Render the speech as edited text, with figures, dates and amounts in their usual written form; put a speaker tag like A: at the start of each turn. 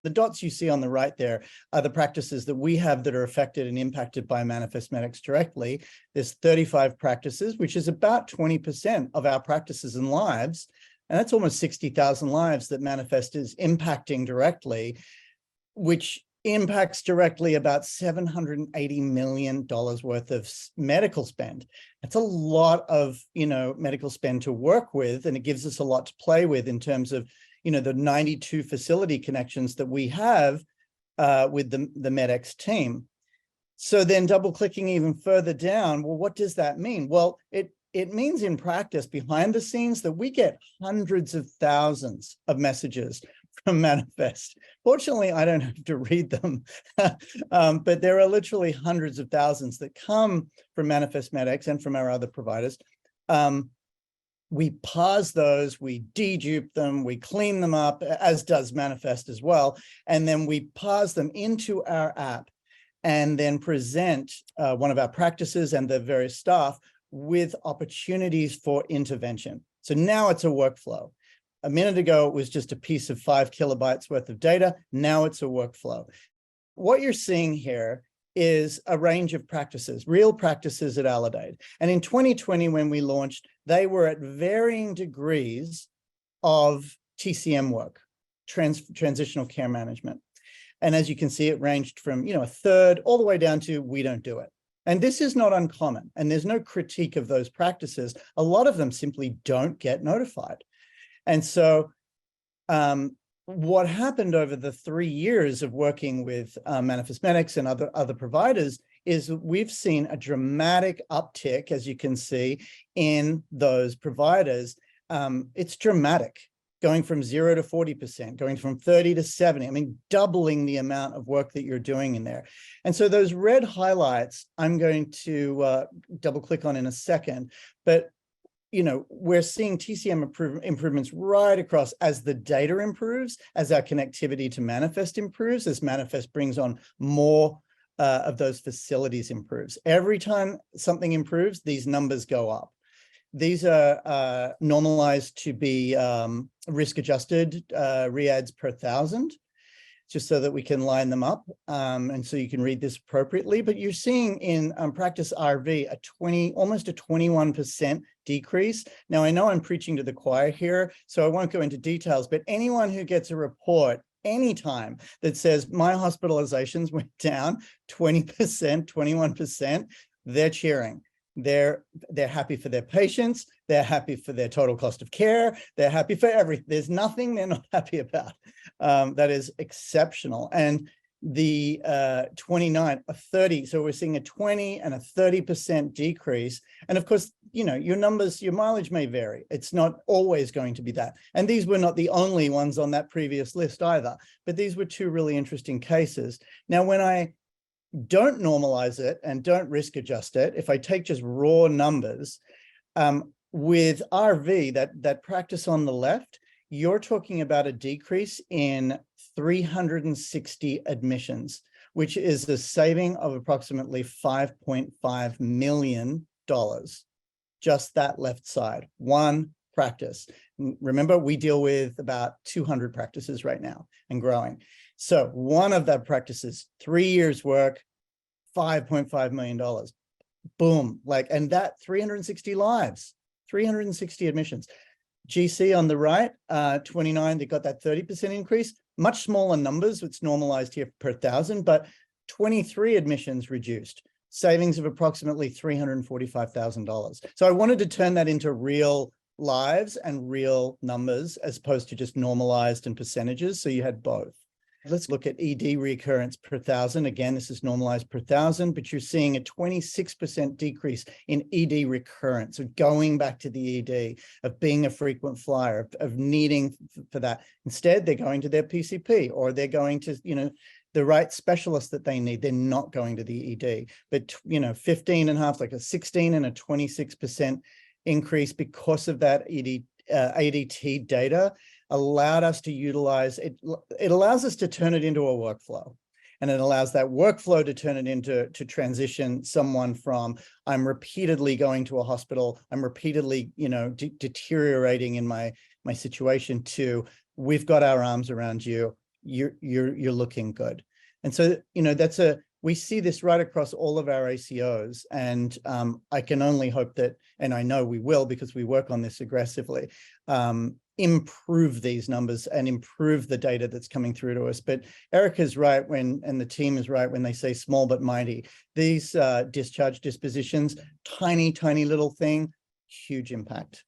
A: The dots you see on the right there are the practices that we have that are affected and impacted by Manifest MedEx directly. There's 35 practices, which is about 20% of our practices and lives. And that's almost 60,000 lives that Manifest is impacting directly, which impacts directly about $780 million worth of medical spend. That's a lot of, medical spend to work with, and it gives us a lot to play with in terms of, the 92 facility connections that we have with the MedEx team. So then double clicking even further down, well, what does that mean? Well, it means in practice behind the scenes that we get hundreds of thousands of messages from Manifest. Fortunately, I don't have to read them, but there are literally hundreds of thousands that come from Manifest MedEx and from our other providers. We pause those, we dedupe them, we clean them up, as does Manifest as well, and then we pause them into our app and then present one of our practices and the various staff with opportunities for intervention. So now it's a workflow. A minute ago, it was just a piece of 5 kilobytes worth of data. Now it's a workflow. What you're seeing here is a range of practices, real practices at Aledade. And in 2020, when we launched, they were at varying degrees of TCM work, transitional care management. And as you can see, it ranged from, a third all the way down to we don't do it. And this is not uncommon. And there's no critique of those practices. A lot of them simply don't get notified. And so what happened over the 3 years of working with Manifest MedEx and other providers is we've seen a dramatic uptick, as you can see, in those providers. It's dramatic, going from 0 to 40%, going from 30 to 70. I mean, doubling the amount of work that you're doing in there. And so those red highlights, I'm going to double click on in a second, but we're seeing TCM improvements right across as the data improves, as our connectivity to Manifest improves, as Manifest brings on more of those facilities improves. Every time something improves, these numbers go up. These are normalized to be risk-adjusted READs per 1,000, just so that we can line them up, and so you can read this appropriately. But you're seeing in practice RV almost a 21% decrease. Now, I know I'm preaching to the choir here, so I won't go into details, but anyone who gets a report anytime that says my hospitalizations went down 20%, 21%, they're cheering. They're happy for their patients. They're happy for their total cost of care. They're happy for everything. There's nothing they're not happy about. That is exceptional. And the 29, a 30, so we're seeing a 20 and a 30% decrease. And of course, your numbers, your mileage may vary. It's not always going to be that. And these were not the only ones on that previous list either, but these were 2 really interesting cases. Now, when I don't normalize it and don't risk adjust it, if I take just raw numbers, with RV, that practice on the left, you're talking about a decrease in 360 admissions, which is a saving of approximately $5.5 million. Just that left side, one practice. Remember, we deal with about 200 practices right now and growing. So one of that practices, 3 years work, $5.5 million. Boom. And that 360 lives, 360 admissions. GC on the right, 29, they got that 30% increase, much smaller numbers. It's normalized here per 1,000, but 23 admissions reduced, savings of approximately $345,000. So I wanted to turn that into real lives and real numbers as opposed to just normalized and percentages. So you had both. Let's look at ED recurrence per 1,000. Again, this is normalized per 1,000, but you're seeing a 26% decrease in ED recurrence, so going back to the ED, of being a frequent flyer, of needing for that. Instead, they're going to their PCP, or they're going to, the right specialist that they need. They're not going to the ED. But, 15 and a half, like a 16 and a 26% increase because of that ADT data allowed us to utilize it. It allows us to turn it into a workflow, and it allows that workflow to turn it into transition someone from I'm repeatedly going to a hospital, I'm repeatedly deteriorating in my situation, to we've got our arms around you, you're looking good. And so, we see this right across all of our ACOs, and I can only hope that, and I know we will because we work on this aggressively, improve these numbers and improve the data that's coming through to us. But Erica's right and the team is right when they say small but mighty. These discharge dispositions, tiny little thing, huge impact.